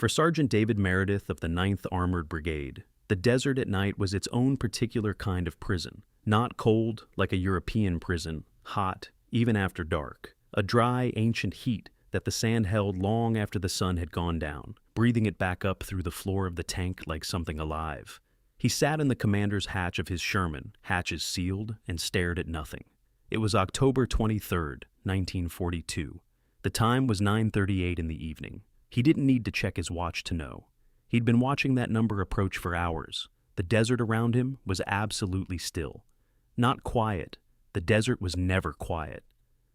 For Sergeant David Meredith of the 9th Armoured Brigade, the desert at night was its own particular kind of prison. Not cold, like a European prison, hot, even after dark. A dry, ancient heat that the sand held long after the sun had gone down, breathing it back up through the floor of the tank like something alive. He sat in the commander's hatch of his Sherman, hatches sealed, and stared at nothing. It was October 23rd, 1942. The time was 9:38 in the evening. He didn't need to check his watch to know. He'd been watching that number approach for hours. The desert around him was absolutely still. Not quiet. The desert was never quiet.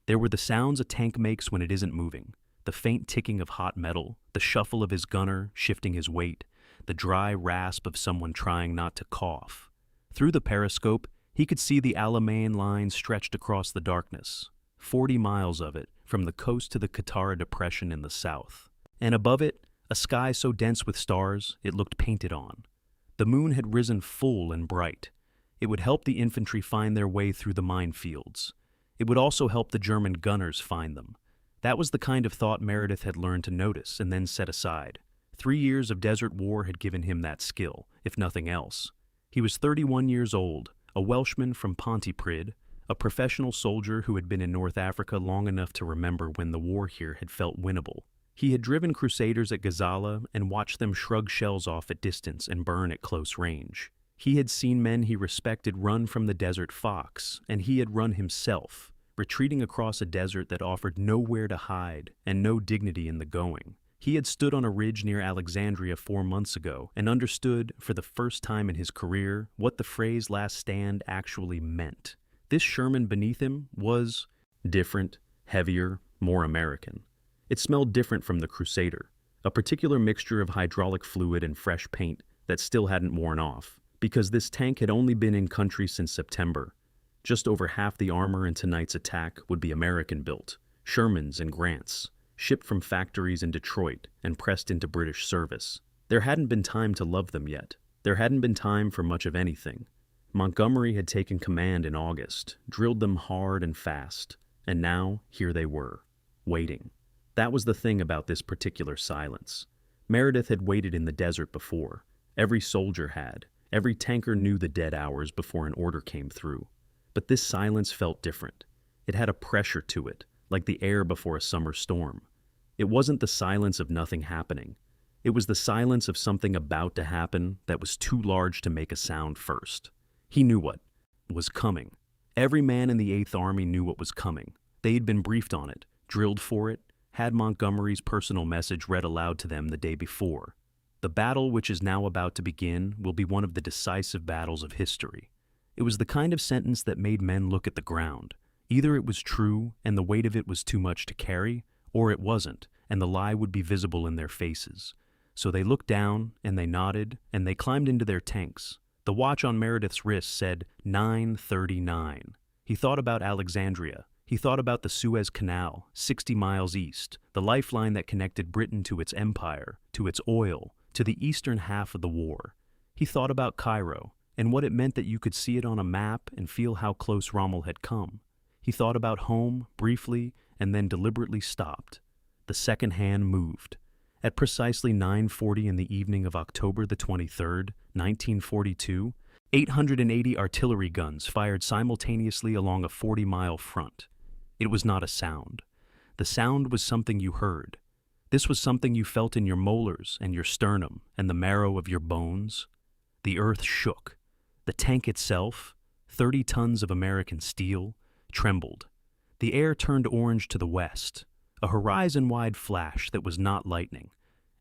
There were the sounds a tank makes when it isn't moving, the faint ticking of hot metal, the shuffle of his gunner shifting his weight, the dry rasp of someone trying not to cough. Through the periscope, he could see the Alamein line stretched across the darkness, 40 miles of it, from the coast to the Katara Depression in the south. And above it, a sky so dense with stars, it looked painted on. The moon had risen full and bright. It would help the infantry find their way through the minefields. It would also help the German gunners find them. That was the kind of thought Meredith had learned to notice and then set aside. 3 years of desert war had given him that skill, if nothing else. He was 31 years old, a Welshman from Pontypridd, a professional soldier who had been in North Africa long enough to remember when the war here had felt winnable. He had driven crusaders at Gazala and watched them shrug shells off at distance and burn at close range. He had seen men he respected run from the desert fox, and he had run himself, retreating across a desert that offered nowhere to hide and no dignity in the going. He had stood on a ridge near Alexandria 4 months ago and understood, for the first time in his career, what the phrase "last stand" actually meant. This Sherman beneath him was different, heavier, more American. It smelled different from the Crusader, a particular mixture of hydraulic fluid and fresh paint that still hadn't worn off, because this tank had only been in country since September. Just over half the armor in tonight's attack would be American-built, Shermans and Grants, shipped from factories in Detroit and pressed into British service. There hadn't been time to love them yet. There hadn't been time for much of anything. Montgomery had taken command in August, drilled them hard and fast, and now here they were, waiting. That was the thing about this particular silence. Meredith had waited in the desert before. Every soldier had. Every tanker knew the dead hours before an order came through. But this silence felt different. It had a pressure to it, like the air before a summer storm. It wasn't the silence of nothing happening. It was the silence of something about to happen that was too large to make a sound first. He knew what was coming. Every man in the 8th Army knew what was coming. They'd been briefed on it, drilled for it, had Montgomery's personal message read aloud to them the day before. The battle which is now about to begin will be one of the decisive battles of history. It was the kind of sentence that made men look at the ground. Either it was true and the weight of it was too much to carry, or it wasn't, and the lie would be visible in their faces. So they looked down, and they nodded, and they climbed into their tanks. The watch on Meredith's wrist said 9:39. He thought about Alexandria. He thought about the Suez Canal, 60 miles east, the lifeline that connected Britain to its empire, to its oil, to the eastern half of the war. He thought about Cairo, and what it meant that you could see it on a map and feel how close Rommel had come. He thought about home, briefly, and then deliberately stopped. The second hand moved. At precisely 9:40 in the evening of October the 23rd, 1942, 880 artillery guns fired simultaneously along a 40-mile front. It was not a sound. The sound was something you heard. This was something you felt in your molars and your sternum and the marrow of your bones. The earth shook. The tank itself, 30 tons of American steel, trembled. The air turned orange to the west, a horizon-wide flash that was not lightning.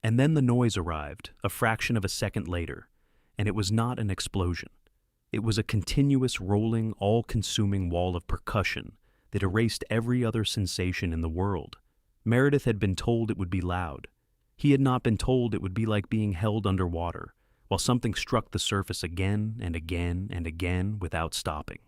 And then the noise arrived, a fraction of a second later, and it was not an explosion. It was a continuous rolling, all-consuming wall of percussion that erased every other sensation in the world. Meredith had been told it would be loud. He had not been told it would be like being held underwater, while something struck the surface again and again and again without stopping.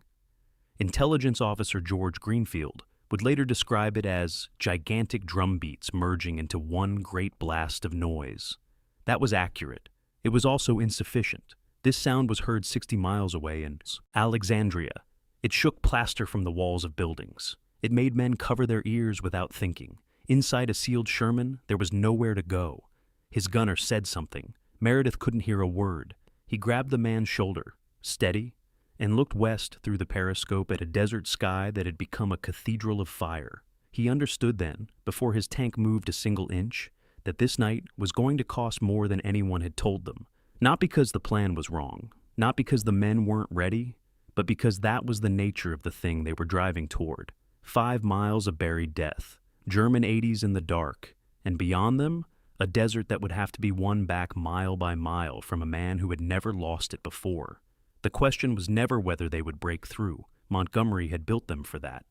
Intelligence officer George Greenfield would later describe it as gigantic drum beats merging into one great blast of noise. That was accurate. It was also insufficient. This sound was heard 60 miles away in Alexandria. It shook plaster from the walls of buildings. It made men cover their ears without thinking. Inside a sealed Sherman, there was nowhere to go. His gunner said something. Meredith couldn't hear a word. He grabbed the man's shoulder, steady, and looked west through the periscope at a desert sky that had become a cathedral of fire. He understood then, before his tank moved a single inch, that this night was going to cost more than anyone had told them. Not because the plan was wrong, not because the men weren't ready, but because that was the nature of the thing they were driving toward. 5 miles of buried death, German 80s in the dark, and beyond them, a desert that would have to be won back mile by mile from a man who had never lost it before. The question was never whether they would break through. Montgomery had built them for that.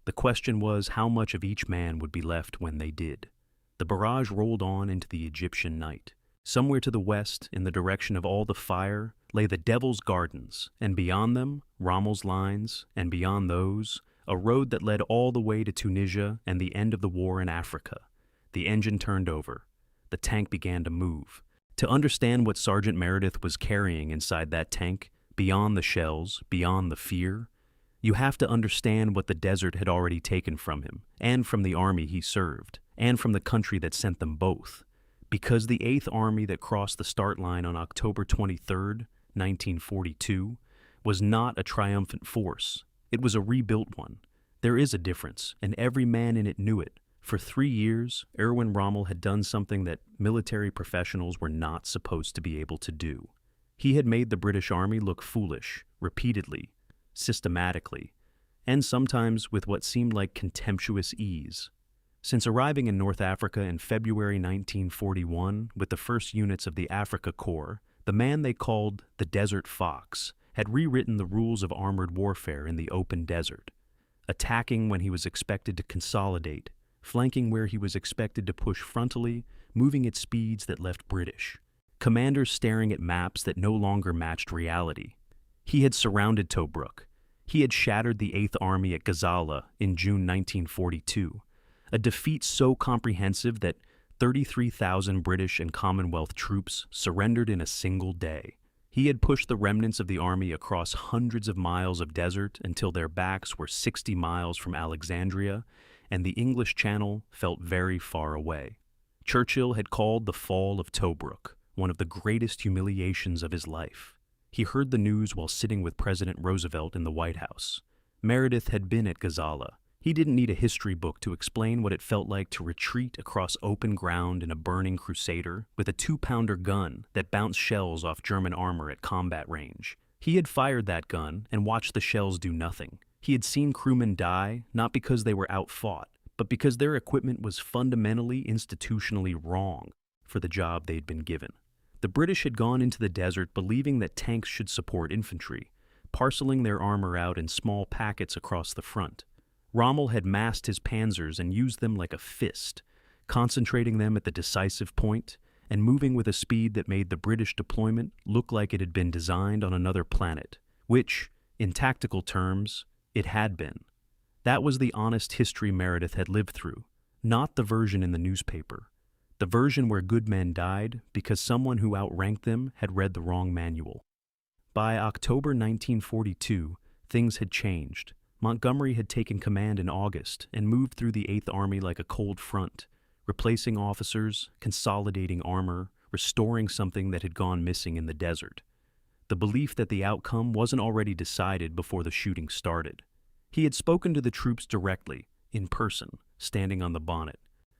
The question was how much of each man would be left when they did. The barrage rolled on into the Egyptian night. Somewhere to the west, in the direction of all the fire, lay the Devil's Gardens, and beyond them, Rommel's lines, and beyond those, a road that led all the way to Tunisia and the end of the war in Africa. The engine turned over. The tank began to move. To understand what Sergeant Meredith was carrying inside that tank, beyond the shells, beyond the fear, you have to understand what the desert had already taken from him, and from the army he served, and from the country that sent them both. Because the 8th Army that crossed the start line on October 23, 1942, was not a triumphant force. It was a rebuilt one. There is a difference, and every man in it knew it. For 3 years, Erwin Rommel had done something that military professionals were not supposed to be able to do. He had made the British Army look foolish, repeatedly, systematically, and sometimes with what seemed like contemptuous ease. Since arriving in North Africa in February 1941 with the first units of the Africa Corps, the man they called the Desert Fox had rewritten the rules of armored warfare in the open desert, attacking when he was expected to consolidate, flanking where he was expected to push frontally, moving at speeds that left British. Commanders staring at maps that no longer matched reality. He had surrounded Tobruk. He had shattered the 8th Army at Gazala in June 1942, a defeat so comprehensive that 33,000 British and Commonwealth troops surrendered in a single day. He had pushed the remnants of the army across hundreds of miles of desert until their backs were 60 miles from Alexandria, and the English Channel felt very far away. Churchill had called the fall of Tobruk one of the greatest humiliations of his life. He heard the news while sitting with President Roosevelt in the White House. Meredith had been at Gazala. He didn't need a history book to explain what it felt like to retreat across open ground in a burning Crusader with a 2-pounder gun that bounced shells off German armor at combat range. He had fired that gun and watched the shells do nothing. He had seen crewmen die, not because they were outfought, but because their equipment was fundamentally institutionally wrong for the job they'd been given. The British had gone into the desert believing that tanks should support infantry, parceling their armor out in small packets across the front. Rommel had massed his panzers and used them like a fist, concentrating them at the decisive point and moving with a speed that made the British deployment look like it had been designed on another planet, which, in tactical terms, it had been. That was the honest history Meredith had lived through, not the version in the newspaper. The version where good men died because someone who outranked them had read the wrong manual. By October 1942, things had changed. Montgomery had taken command in August and moved through the 8th Army like a cold front, replacing officers, consolidating armor, restoring something that had gone missing in the desert. The belief that the outcome wasn't already decided before the shooting started. He had spoken to the troops directly, in person, standing on the bonnet,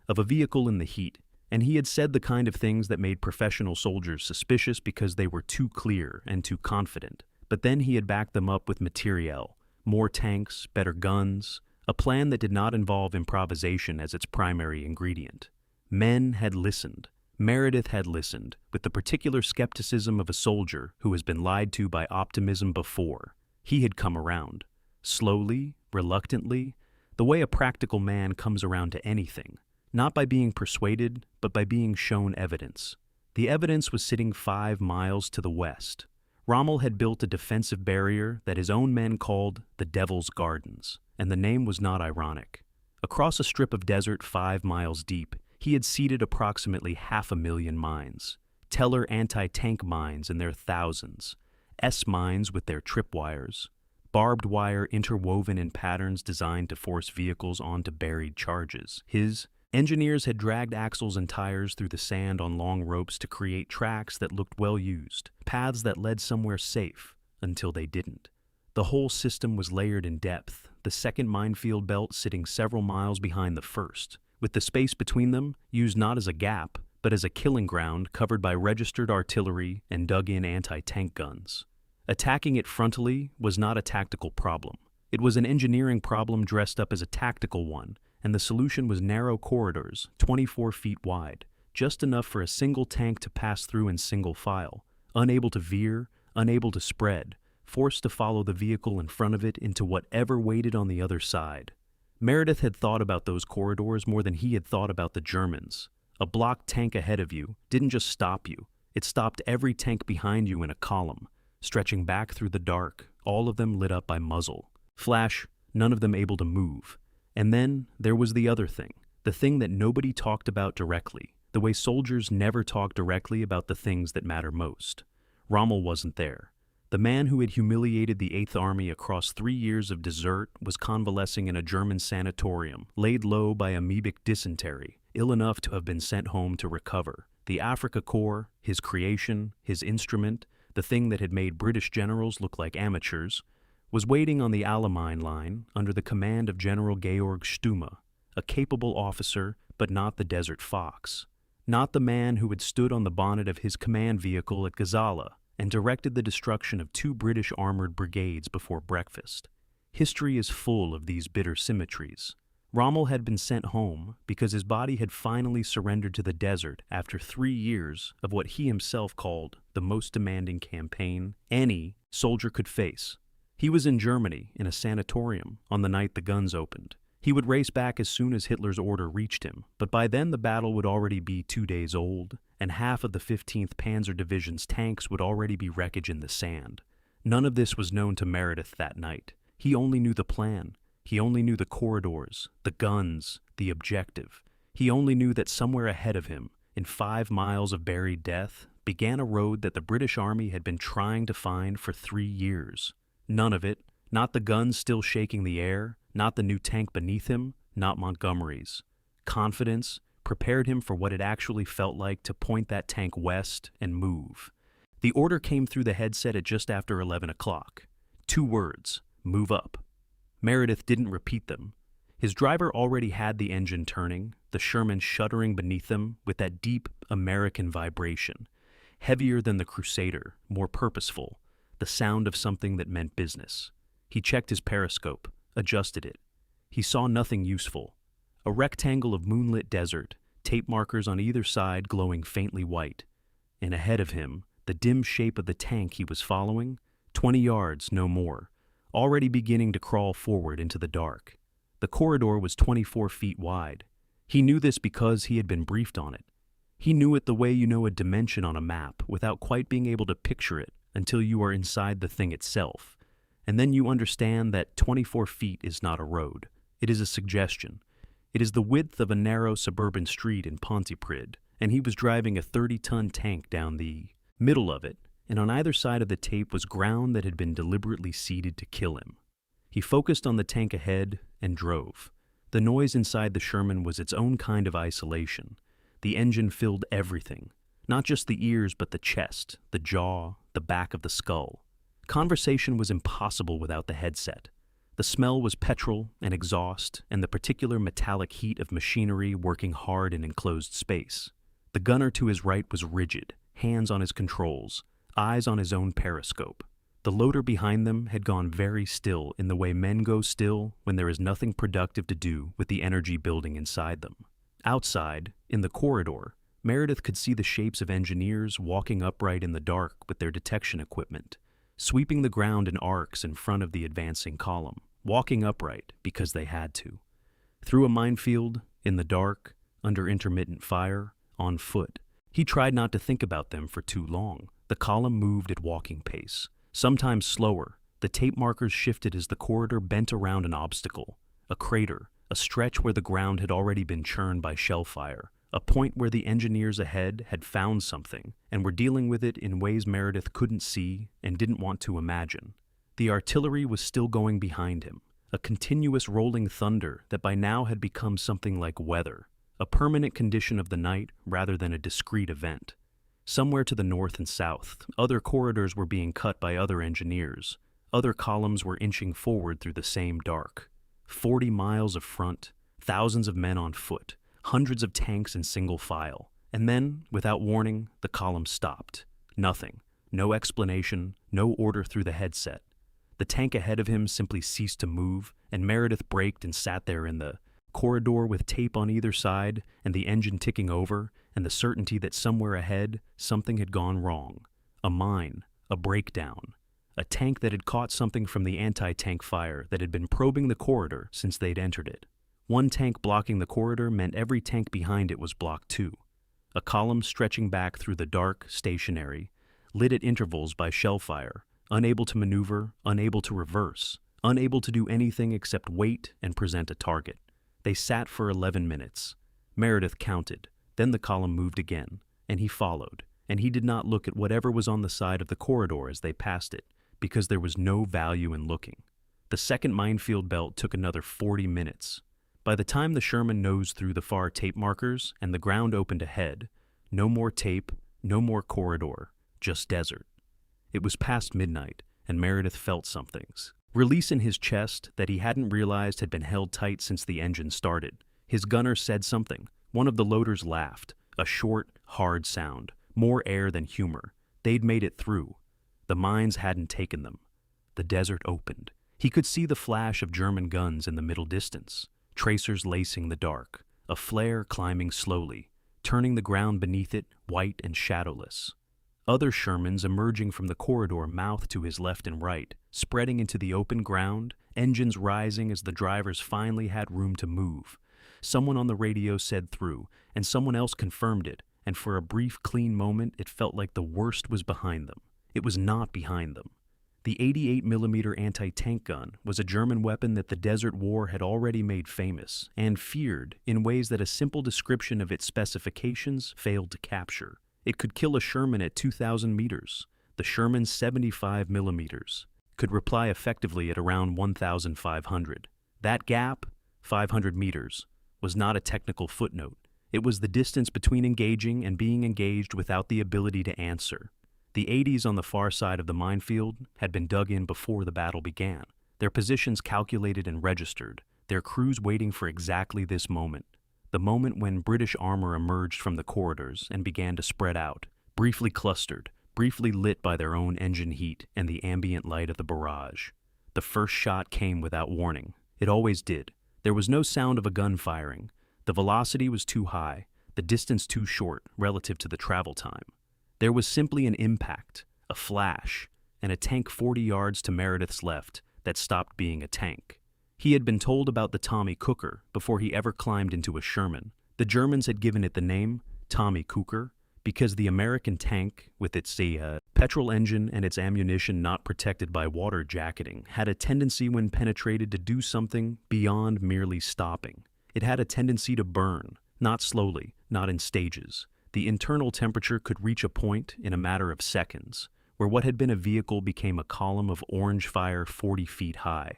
of a vehicle in the heat, and he had said the kind of things that made professional soldiers suspicious because they were too clear and too confident. But then he had backed them up with materiel, more tanks, better guns, a plan that did not involve improvisation as its primary ingredient. Men had listened. Meredith had listened, with the particular skepticism of a soldier who has been lied to by optimism before. He had come around. Slowly, reluctantly, the way a practical man comes around to anything. Not by being persuaded, but by being shown evidence. The evidence was sitting 5 miles to the west. Rommel had built a defensive barrier that his own men called the Devil's Gardens, and the name was not ironic. Across a strip of desert 5 miles deep, he had seeded approximately 500,000 mines. Teller anti-tank mines in their thousands, S-mines with their tripwires, barbed wire interwoven in patterns designed to force vehicles onto buried charges. His Engineers had dragged axles and tires through the sand on long ropes to create tracks that looked well used, paths that led somewhere safe, until they didn't. The whole system was layered in depth, the second minefield belt sitting several miles behind the first, with the space between them used not as a gap, but as a killing ground covered by registered artillery and dug-in anti-tank guns. Attacking it frontally was not a tactical problem. It was an engineering problem dressed up as a tactical one, and the solution was narrow corridors, 24 feet wide, just enough for a single tank to pass through in single file, unable to veer, unable to spread, forced to follow the vehicle in front of it into whatever waited on the other side. Meredith had thought about those corridors more than he had thought about the Germans. A blocked tank ahead of you didn't just stop you, it stopped every tank behind you in a column, stretching back through the dark, all of them lit up by muzzle. Flash, none of them able to move. And then there was the other thing, the thing that nobody talked about directly, the way soldiers never talk directly about the things that matter most. Rommel wasn't there. The man who had humiliated the Eighth Army across 3 years of desert was convalescing in a German sanatorium, laid low by amoebic dysentery, ill enough to have been sent home to recover. The Africa Corps, his creation, his instrument, the thing that had made British generals look like amateurs, was waiting on the Alamein line under the command of General Georg Stumme, a capable officer, but not the Desert Fox. Not the man who had stood on the bonnet of his command vehicle at Gazala and directed the destruction of 2 British armored brigades before breakfast. History is full of these bitter symmetries. Rommel had been sent home because his body had finally surrendered to the desert after 3 years of what he himself called the most demanding campaign any soldier could face. He was in Germany in a sanatorium on the night the guns opened. He would race back as soon as Hitler's order reached him, but by then the battle would already be 2 days old, and half of the 15th Panzer Division's tanks would already be wreckage in the sand. None of this was known to Meredith that night. He only knew the plan. He only knew the corridors, the guns, the objective. He only knew that somewhere ahead of him, in 5 miles of buried death, began a road that the British Army had been trying to find for 3 years. None of it, not the guns still shaking the air, not the new tank beneath him, not Montgomery's. Confidence prepared him for what it actually felt like to point that tank west and move. The order came through the headset at just after 11 o'clock. 2 words, move up. Meredith didn't repeat them. His driver already had the engine turning, the Sherman shuddering beneath them with that deep American vibration, heavier than the Crusader, more purposeful, the sound of something that meant business. He checked his periscope, adjusted it. He saw nothing useful. A rectangle of moonlit desert, tape markers on either side glowing faintly white. And ahead of him, the dim shape of the tank he was following, 20 yards, no more, already beginning to crawl forward into the dark. The corridor was 24 feet wide. He knew this because he had been briefed on it. He knew it the way you know a dimension on a map without quite being able to picture it until you are inside the thing itself. And then you understand that 24 feet is not a road. It is a suggestion. It is the width of a narrow suburban street in Pontypridd, and he was driving a 30-ton tank down the middle of it, and on either side of the tape was ground that had been deliberately seeded to kill him. He focused on the tank ahead and drove. The noise inside the Sherman was its own kind of isolation. The engine filled everything, not just the ears but the chest, the jaw, the back of the skull. Conversation was impossible without the headset. The smell was petrol and exhaust and the particular metallic heat of machinery working hard in enclosed space. The gunner to his right was rigid, hands on his controls, eyes on his own periscope. The loader behind them had gone very still in the way men go still when there is nothing productive to do with the energy building inside them. Outside, in the corridor, Meredith could see the shapes of engineers walking upright in the dark with their detection equipment, sweeping the ground in arcs in front of the advancing column, walking upright because they had to. Through a minefield, in the dark, under intermittent fire, on foot. He tried not to think about them for too long. The column moved at walking pace, sometimes slower. The tape markers shifted as the corridor bent around an obstacle, a crater, a stretch where the ground had already been churned by shell fire, a point where the engineers ahead had found something and were dealing with it in ways Meredith couldn't see and didn't want to imagine. The artillery was still going behind him, a continuous rolling thunder that by now had become something like weather, a permanent condition of the night rather than a discrete event. Somewhere to the north and south, other corridors were being cut by other engineers. Other columns were inching forward through the same dark. 40 miles of front, thousands of men on foot, hundreds of tanks in single file. And then, without warning, the column stopped. Nothing. No explanation, no order through the headset. The tank ahead of him simply ceased to move, and Meredith braked and sat there in the corridor with tape on either side and the engine ticking over and the certainty that somewhere ahead something had gone wrong. A mine, a breakdown, a tank that had caught something from the anti-tank fire that had been probing the corridor since they'd entered it. One tank blocking the corridor meant every tank behind it was blocked too. A column stretching back through the dark, stationary, lit at intervals by shell fire, unable to maneuver, unable to reverse, unable to do anything except wait and present a target. They sat for 11 minutes. Meredith counted. Then the column moved again, and he followed, and he did not look at whatever was on the side of the corridor as they passed it, because there was no value in looking. The second minefield belt took another 40 minutes. By the time the Sherman nosed through the far tape markers and the ground opened ahead, no more tape, no more corridor, just desert. It was past midnight, and Meredith felt somethings. Release in his chest that he hadn't realized had been held tight since the engine started. His gunner said something. One of the loaders laughed, a short, hard sound, more air than humor. They'd made it through. The mines hadn't taken them. The desert opened. He could see the flash of German guns in the middle distance, tracers lacing the dark, a flare climbing slowly, turning the ground beneath it white and shadowless. Other Shermans emerging from the corridor mouthed to his left and right, spreading into the open ground, engines rising as the drivers finally had room to move. Someone on the radio said through, and someone else confirmed it, and for a brief, clean moment it felt like the worst was behind them. It was not behind them. The 88mm anti-tank gun was a German weapon that the Desert War had already made famous, and feared in ways that a simple description of its specifications failed to capture. It could kill a Sherman at 2,000 meters. The Sherman 75mm could reply effectively at around 1,500. That gap, 500 meters, was not a technical footnote. It was the distance between engaging and being engaged without the ability to answer. The 80s on the far side of the minefield had been dug in before the battle began, their positions calculated and registered, their crews waiting for exactly this moment. The moment when British armor emerged from the corridors and began to spread out, briefly clustered, briefly lit by their own engine heat and the ambient light of the barrage. The first shot came without warning. It always did. There was no sound of a gun firing. The velocity was too high, the distance too short relative to the travel time. There was simply an impact, a flash, and a tank 40 yards to Meredith's left that stopped being a tank. He had been told about the Tommy Cooker before he ever climbed into a Sherman. The Germans had given it the name Tommy Cooker because the American tank, with its petrol engine and its ammunition not protected by water jacketing, had a tendency when penetrated to do something beyond merely stopping. It had a tendency to burn, not slowly, not in stages. The internal temperature could reach a point in a matter of seconds, where what had been a vehicle became a column of orange fire 40 feet high,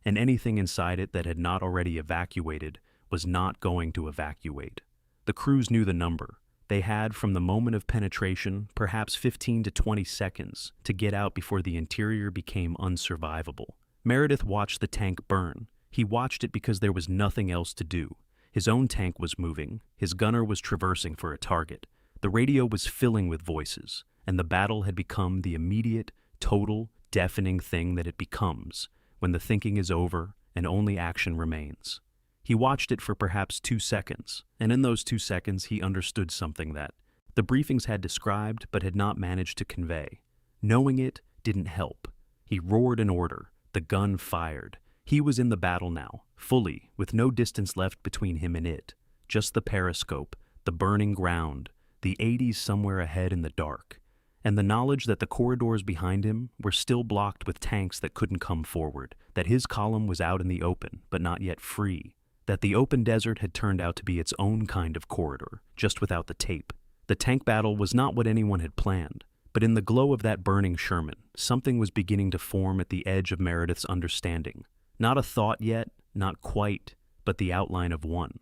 and anything inside it that had not already evacuated was not going to evacuate. The crews knew the number. They had, from the moment of penetration, perhaps 15 to 20 seconds to get out before the interior became unsurvivable. Meredith watched the tank burn. He watched it because there was nothing else to do. His own tank was moving, his gunner was traversing for a target. The radio was filling with voices, and the battle had become the immediate, total, deafening thing that it becomes when the thinking is over and only action remains. He watched it for perhaps 2 seconds, and in those 2 seconds he understood something that the briefings had described but had not managed to convey. Knowing it didn't help. He roared an order. The gun fired. He was in the battle now, fully, with no distance left between him and it. Just the periscope, the burning ground, the 80s somewhere ahead in the dark, and the knowledge that the corridors behind him were still blocked with tanks that couldn't come forward, that his column was out in the open, but not yet free, that the open desert had turned out to be its own kind of corridor, just without the tape. The tank battle was not what anyone had planned, but in the glow of that burning Sherman, something was beginning to form at the edge of Meredith's understanding. Not a thought yet, not quite, but the outline of one.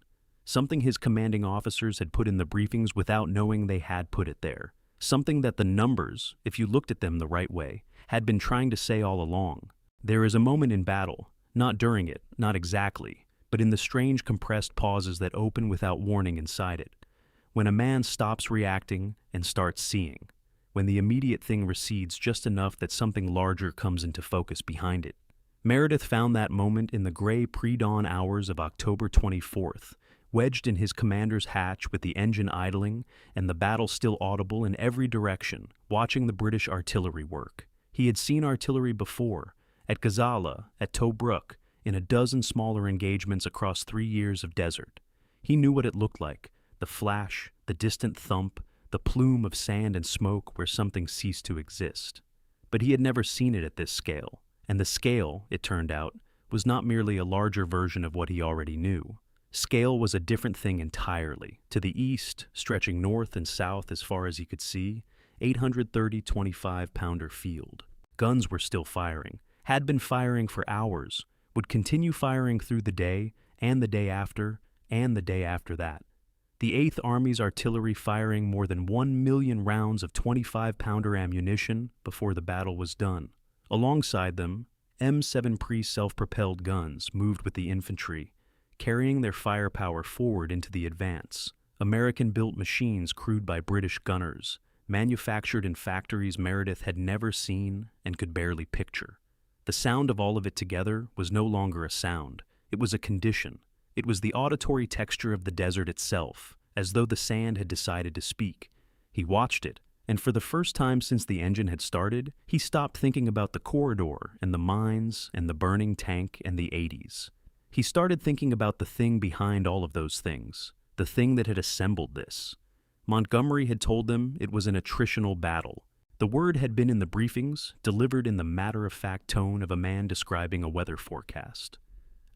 something his commanding officers had put in the briefings without knowing they had put it there, something that the numbers, if you looked at them the right way, had been trying to say all along. There is a moment in battle, not during it, not exactly, but in the strange compressed pauses that open without warning inside it, when a man stops reacting and starts seeing, when the immediate thing recedes just enough that something larger comes into focus behind it. Meredith found that moment in the gray pre-dawn hours of October 24th, wedged in his commander's hatch with the engine idling and the battle still audible in every direction, watching the British artillery work. He had seen artillery before, at Gazala, at Tobruk, in a dozen smaller engagements across 3 years of desert. He knew what it looked like, the flash, the distant thump, the plume of sand and smoke where something ceased to exist. But he had never seen it at this scale, and the scale, it turned out, was not merely a larger version of what he already knew. Scale was a different thing entirely. To the east, stretching north and south as far as he could see, 830 25-pounder field. Guns were still firing, had been firing for hours, would continue firing through the day, and the day after, and the day after that. The 8th Army's artillery firing more than 1 million rounds of 25-pounder ammunition before the battle was done. Alongside them, M7 self-propelled guns moved with the infantry, carrying their firepower forward into the advance. American-built machines crewed by British gunners, manufactured in factories Meredith had never seen and could barely picture. The sound of all of it together was no longer a sound. It was a condition. It was the auditory texture of the desert itself, as though the sand had decided to speak. He watched it, and for the first time since the engine had started, he stopped thinking about the corridor and the mines and the burning tank and the 80s. He started thinking about the thing behind all of those things, the thing that had assembled this. Montgomery had told them it was an attritional battle. The word had been in the briefings, delivered in the matter-of-fact tone of a man describing a weather forecast.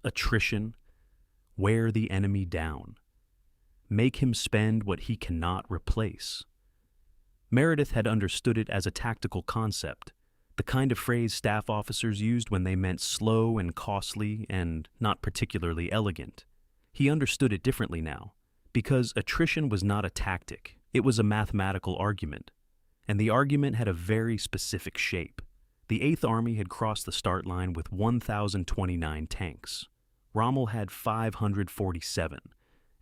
Attrition. Wear the enemy down. Make him spend what he cannot replace. Meredith had understood it as a tactical concept, the kind of phrase staff officers used when they meant slow and costly and not particularly elegant. He understood it differently now, because attrition was not a tactic, it was a mathematical argument. And the argument had a very specific shape. The 8th Army had crossed the start line with 1,029 tanks. Rommel had 547,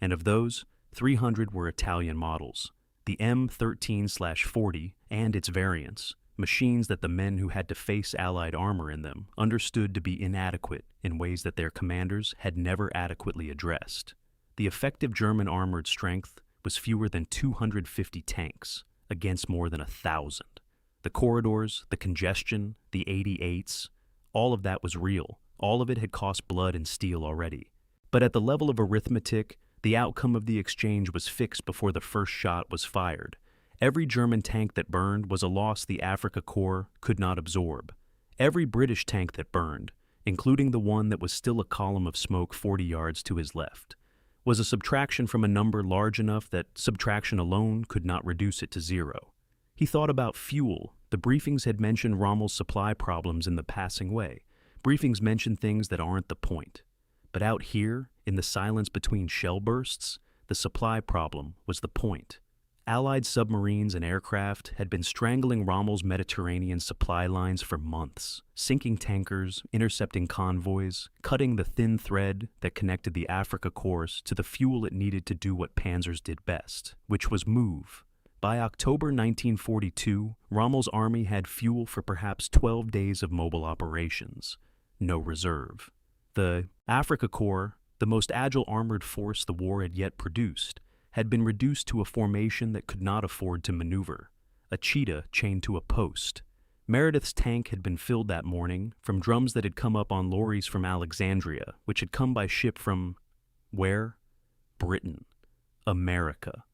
and of those, 300 were Italian models, the M13/40 and its variants, machines that the men who had to face Allied armor in them understood to be inadequate in ways that their commanders had never adequately addressed. The effective German armored strength was fewer than 250 tanks, against more than 1,000. The corridors, the congestion, the 88s, all of that was real. All of it had cost blood and steel already. But at the level of arithmetic, the outcome of the exchange was fixed before the first shot was fired. Every German tank that burned was a loss the Afrika Korps could not absorb. Every British tank that burned, including the one that was still a column of smoke 40 yards to his left, was a subtraction from a number large enough that subtraction alone could not reduce it to zero. He thought about fuel. The briefings had mentioned Rommel's supply problems in the passing way. Briefings mention things that aren't the point. But out here, in the silence between shell bursts, the supply problem was the point. Allied submarines and aircraft had been strangling Rommel's Mediterranean supply lines for months, sinking tankers, intercepting convoys, cutting the thin thread that connected the Afrika Korps to the fuel it needed to do what panzers did best, which was move. By October 1942, Rommel's army had fuel for perhaps 12 days of mobile operations. No reserve. The Afrika Korps, the most agile armored force the war had yet produced, had been reduced to a formation that could not afford to maneuver, a cheetah chained to a post. Meredith's tank had been filled that morning from drums that had come up on lorries from Alexandria, which had come by ship from, where? Britain. America.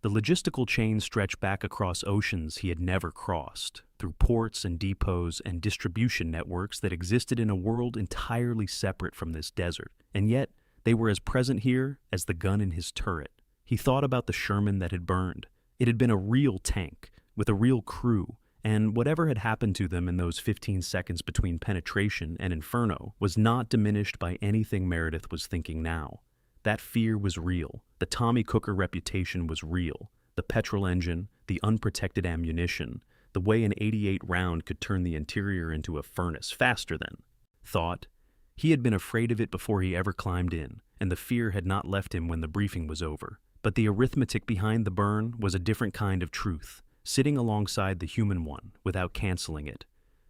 The logistical chain stretched back across oceans he had never crossed, through ports and depots and distribution networks that existed in a world entirely separate from this desert, and yet they were as present here as the gun in his turret. He thought about the Sherman that had burned. It had been a real tank, with a real crew, and whatever had happened to them in those 15 seconds between penetration and inferno was not diminished by anything Meredith was thinking now. That fear was real. The Tommy Cooker reputation was real. The petrol engine, the unprotected ammunition, the way an .88 round could turn the interior into a furnace faster than thought. He had been afraid of it before he ever climbed in, and the fear had not left him when the briefing was over. But the arithmetic behind the burn was a different kind of truth, sitting alongside the human one without canceling it.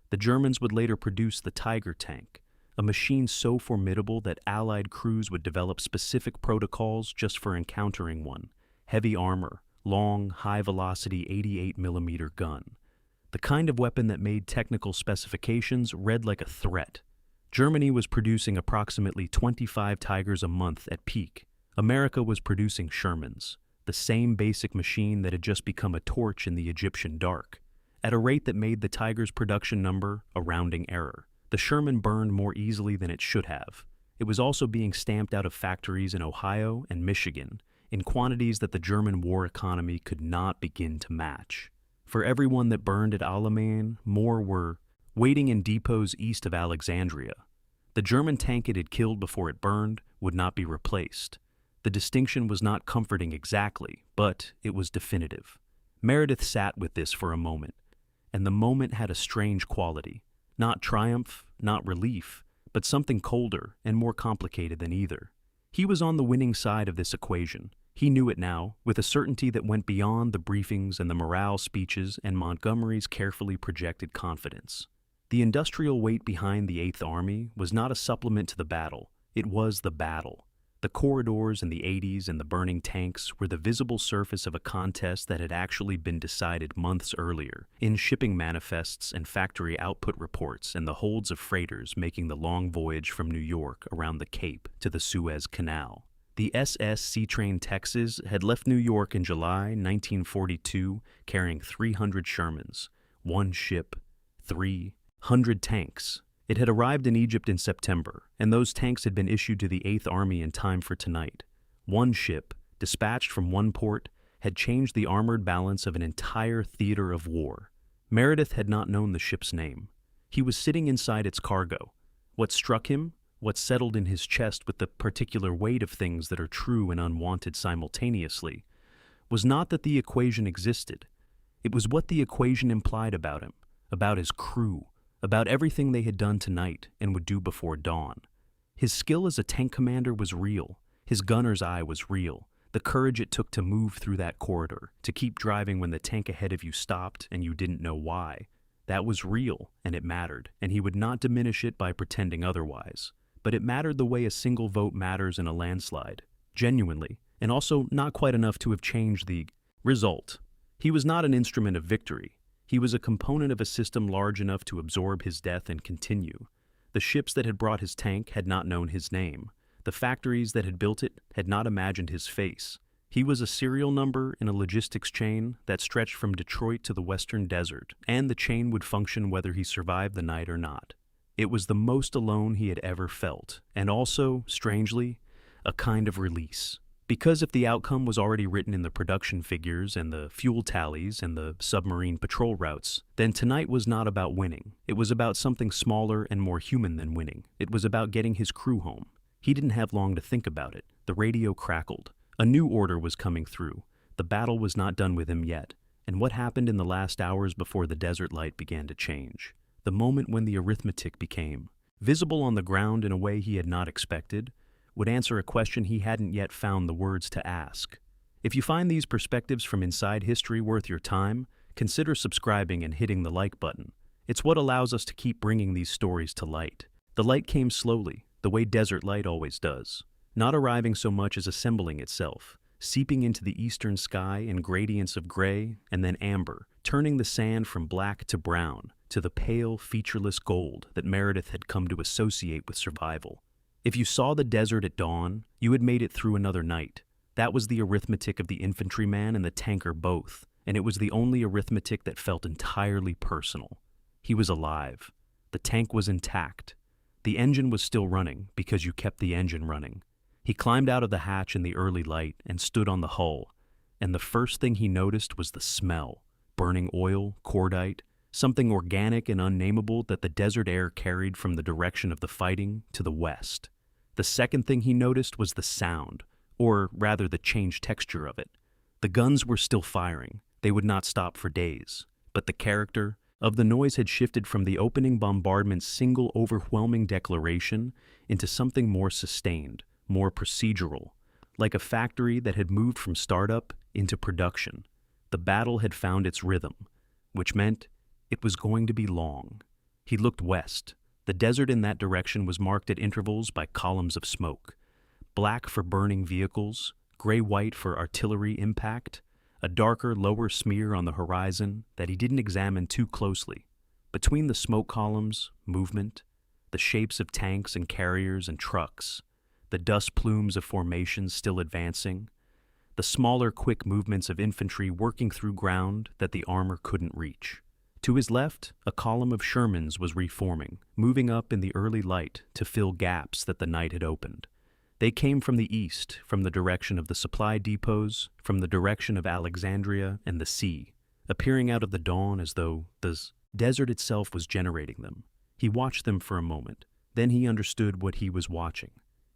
The Germans would later produce the Tiger tank, a machine so formidable that Allied crews would develop specific protocols just for encountering one. Heavy armor, long, high-velocity 88mm gun. The kind of weapon that made technical specifications read like a threat. Germany was producing approximately 25 Tigers a month at peak. America was producing Shermans, the same basic machine that had just become a torch in the Egyptian dark, at a rate that made the Tiger's production number a rounding error. The Sherman burned more easily than it should have. It was also being stamped out of factories in Ohio and Michigan in quantities that the German war economy could not begin to match. For everyone that burned at Alamein, more were waiting in depots east of Alexandria. The German tank it had killed before it burned would not be replaced. The distinction was not comforting exactly, but it was definitive. Meredith sat with this for a moment, and the moment had a strange quality. Not triumph, not relief, but something colder and more complicated than either. He was on the winning side of this equation. He knew it now, with a certainty that went beyond the briefings and the morale speeches and Montgomery's carefully projected confidence. The industrial weight behind the 8th Army was not a supplement to the battle. It was the battle. The corridors and the 80s and the burning tanks were the visible surface of a contest that had actually been decided months earlier, in shipping manifests and factory output reports and the holds of freighters making the long voyage from New York around the Cape to the Suez Canal. The SS Seatrain Texas had left New York in July 1942 carrying 300 Shermans, one ship, 300 tanks. It had arrived in Egypt in September, and those tanks had been issued to the 8th Army in time for tonight. One ship, dispatched from one port, had changed the armored balance of an entire theater of war. Meredith had not known the ship's name. He was sitting inside its cargo. What struck him, what settled in his chest with the particular weight of things that are true and unwanted simultaneously, was not that the equation existed. It was what the equation implied about him, about his crew, about everything they had done tonight and would do before dawn. His skill as a tank commander was real. His gunner's eye was real. The courage it took to move through that corridor, to keep driving when the tank ahead of you stopped and you didn't know why. That was real, and it mattered, and he would not diminish it by pretending otherwise. But it mattered the way a single vote matters in a landslide, genuinely, and also not quite enough to have changed the result. He was not an instrument of victory. He was a component of a system large enough to absorb his death and continue. The ships that had brought his tank had not known his name. The factories that had built it had not imagined his face. He was a serial number in a logistics chain that stretched from Detroit to the western desert, and the chain would function whether he survived the night or not. It was the most alone he had ever felt, and also, strangely, a kind of release. Because if the outcome was already written in the production figures and the fuel tallies and the submarine patrol routes, then tonight was not about winning. It was about something smaller and more human than winning. It was about getting his crew home. He didn't have long to think about it. The radio crackled. A new order was coming through. The battle was not done with him yet. And what happened in the last hours before the desert light began to change? The moment when the arithmetic became visible on the ground in a way he had not expected, would answer a question he hadn't yet found the words to ask. If you find these perspectives from inside history worth your time, consider subscribing and hitting the like button. It's what allows us to keep bringing these stories to light. The light came slowly, the way desert light always does, not arriving so much as assembling itself, seeping into the eastern sky in gradients of gray and then amber, turning the sand from black to brown, to the pale, featureless gold that Meredith had come to associate with survival. If you saw the desert at dawn, you had made it through another night. That was the arithmetic of the infantryman and the tanker both, and it was the only arithmetic that felt entirely personal. He was alive. The tank was intact. The engine was still running because you kept the engine running. He climbed out of the hatch in the early light and stood on the hull, and the first thing he noticed was the smell. Burning oil, cordite, something organic and unnameable that the desert air carried from the direction of the fighting to the west. The second thing he noticed was the sound, or rather the changed texture of it. The guns were still firing. They would not stop for days. But the character of the noise had shifted from the opening bombardment's single overwhelming declaration into something more sustained, more procedural, like a factory that had moved from startup into production. The battle had found its rhythm, which meant it was going to be long. He looked west. The desert in that direction was marked at intervals by columns of smoke, black for burning vehicles, gray-white for artillery impact, a darker, lower smear on the horizon that he didn't examine too closely. Between the smoke columns, movement, the shapes of tanks and carriers and trucks, the dust plumes of formations still advancing, the smaller, quick movements of infantry working through ground that the armor couldn't reach. To his left, a column of Shermans was reforming, moving up in the early light to fill gaps that the night had opened. They came from the east, from the direction of the supply depots, from the direction of Alexandria and the sea, appearing out of the dawn as though the desert itself was generating them. He watched them for a moment. Then he understood what he was watching.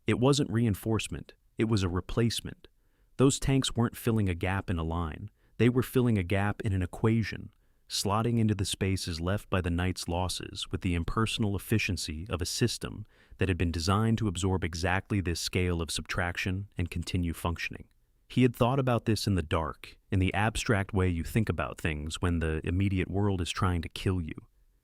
It wasn't reinforcement. It was a replacement. Those tanks weren't filling a gap in a line. They were filling a gap in an equation, slotting into the spaces left by the night's losses with the impersonal efficiency of a system that had been designed to absorb exactly this scale of subtraction and continue functioning. He had thought about this in the dark, in the abstract way you think about things when the immediate world is trying to kill you.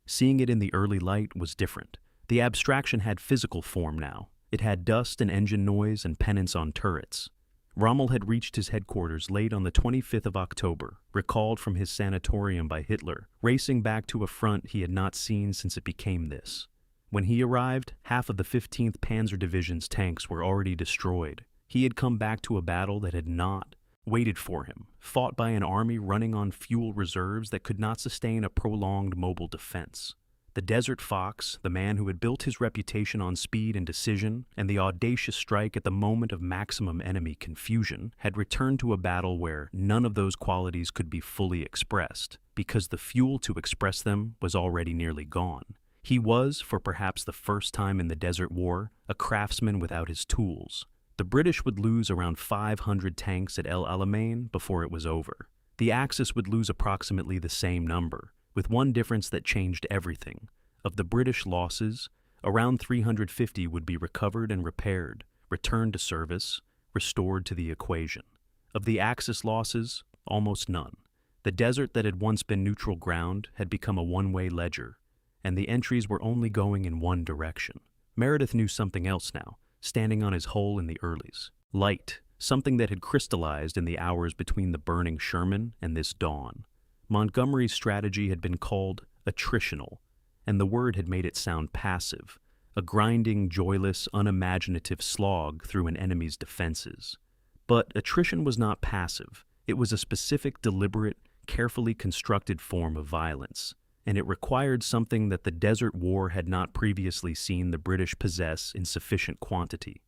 Seeing it in the early light was different. The abstraction had physical form now. It had dust and engine noise and pennants on turrets. Rommel had reached his headquarters late on the 25th of October, recalled from his sanatorium by Hitler, racing back to a front he had not seen since it became this. When he arrived, half of the 15th Panzer Division's tanks were already destroyed. He had come back to a battle that had not waited for him, fought by an army running on fuel reserves that could not sustain a prolonged mobile defense. The Desert Fox, the man who had built his reputation on speed and decision, and the audacious strike at the moment of maximum enemy confusion, had returned to a battle where none of those qualities could be fully expressed, because the fuel to express them was already nearly gone. He was, for perhaps the first time in the Desert War, a craftsman without his tools. The British would lose around 500 tanks at El Alamein before it was over. The Axis would lose approximately the same number, with one difference that changed everything. Of the British losses, around 350 would be recovered and repaired, returned to service, restored to the equation. Of the Axis losses, almost none. The desert that had once been neutral ground had become a one-way ledger, and the entries were only going in one direction. Meredith knew something else now, standing on his hole in the earlies. Light, something that had crystallized in the hours between the burning Sherman and this dawn. Montgomery's strategy had been called attritional, and the word had made it sound passive, a grinding, joyless, unimaginative slog through an enemy's defenses. But attrition was not passive. It was a specific, deliberate, carefully constructed form of violence, and it required something that the Desert War had not previously seen the British possess in sufficient quantity.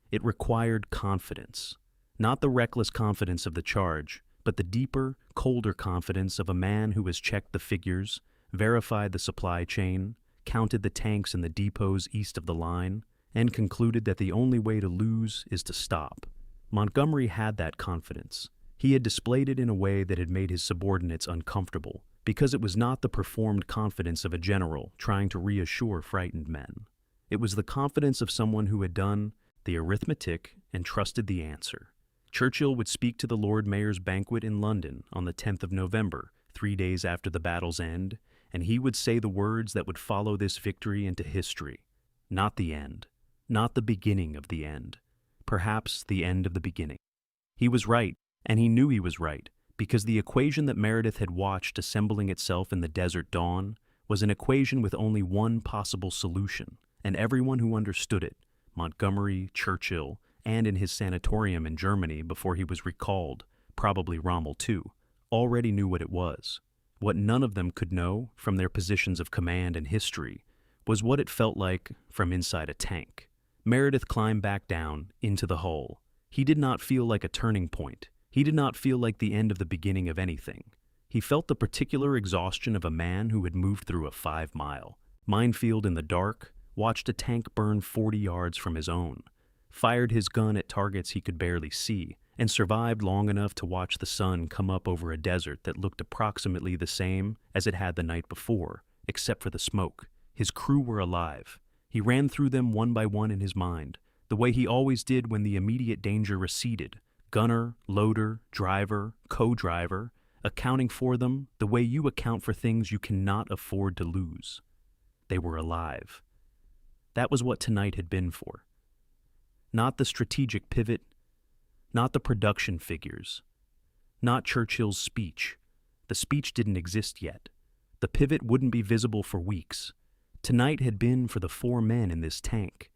It required confidence, not the reckless confidence of the charge, but the deeper, colder confidence of a man who has checked the figures, verified the supply chain, counted the tanks in the depots east of the line, and concluded that the only way to lose is to stop. Montgomery had that confidence. He had displayed it in a way that had made his subordinates uncomfortable, because it was not the performed confidence of a general trying to reassure frightened men. It was the confidence of someone who had done the arithmetic and trusted the answer. Churchill would speak to the Lord Mayor's banquet in London on the 10th of November, 3 days after the battle's end, and he would say the words that would follow this victory into history. Not the end. Not the beginning of the end. Perhaps the end of the beginning. He was right, and he knew he was right, because the equation that Meredith had watched assembling itself in the desert dawn was an equation with only one possible solution, and everyone who understood it, Montgomery, Churchill, and in his sanatorium in Germany before he was recalled, probably Rommel too, already knew what it was. What none of them could know from their positions of command and history was what it felt like from inside a tank. Meredith climbed back down into the hole. He did not feel like a turning point. He did not feel like the end of the beginning of anything. He felt the particular exhaustion of a man who had moved through a 5-mile minefield in the dark, watched a tank burn 40 yards from his own, fired his gun at targets he could barely see, and survived long enough to watch the sun come up over a desert that looked approximately the same as it had the night before, except for the smoke. His crew were alive. He ran through them one by one in his mind, the way he always did when the immediate danger receded. Gunner, loader, driver, co-driver, accounting for them the way you account for things you cannot afford to lose. They were alive. That was what tonight had been for. Not the strategic pivot, not the production figures, not Churchill's speech. The speech didn't exist yet. The pivot wouldn't be visible for weeks. Tonight had been for the 4 men in this tank,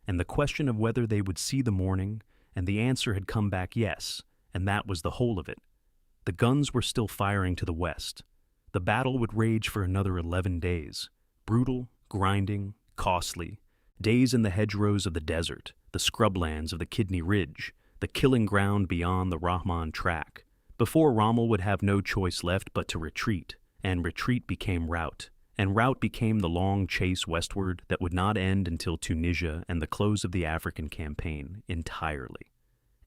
and the question of whether they would see the morning, and the answer had come back yes, and that was the whole of it. The guns were still firing to the west. The battle would rage for another 11 days. Brutal, grinding, costly. Days in the hedgerows of the desert, the scrublands of the Kidney Ridge, the killing ground beyond the Rahman track, before Rommel would have no choice left but to retreat, and retreat became rout, and rout became the long chase westward that would not end until Tunisia and the close of the African campaign entirely.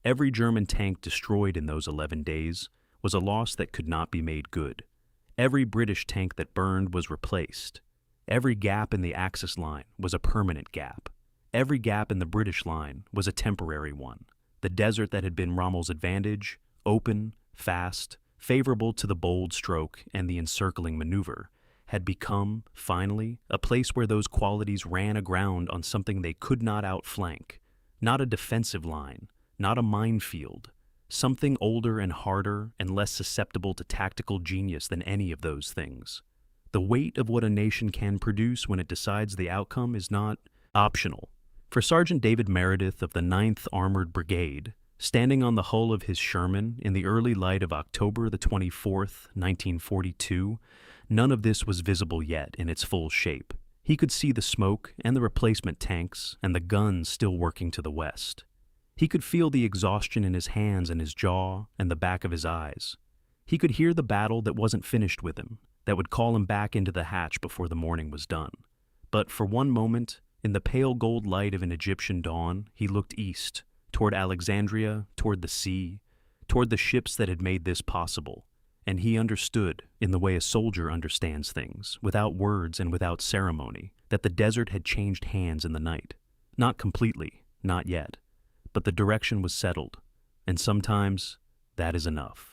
Every German tank destroyed in those 11 days was a loss that could not be made good. Every British tank that burned was replaced. Every gap in the Axis line was a permanent gap. Every gap in the British line was a temporary one. The desert that had been Rommel's advantage, open, fast, favorable to the bold stroke and the encircling maneuver, had become, finally, a place where those qualities ran aground on something they could not outflank. Not a defensive line, not a minefield. Something older and harder and less susceptible to tactical genius than any of those things. The weight of what a nation can produce when it decides the outcome is not optional. For Sergeant David Meredith of the 9th Armoured Brigade, standing on the hull of his Sherman in the early light of October the 24th, 1942, none of this was visible yet in its full shape. He could see the smoke and the replacement tanks and the guns still working to the west. He could feel the exhaustion in his hands and his jaw and the back of his eyes. He could hear the battle that wasn't finished with him, that would call him back into the hatch before the morning was done. But for one moment, in the pale gold light of an Egyptian dawn, he looked east, toward Alexandria, toward the sea, toward the ships that had made this possible, and he understood, in the way a soldier understands things, without words and without ceremony, that the desert had changed hands in the night. Not completely, not yet. But the direction was settled, and sometimes that is enough.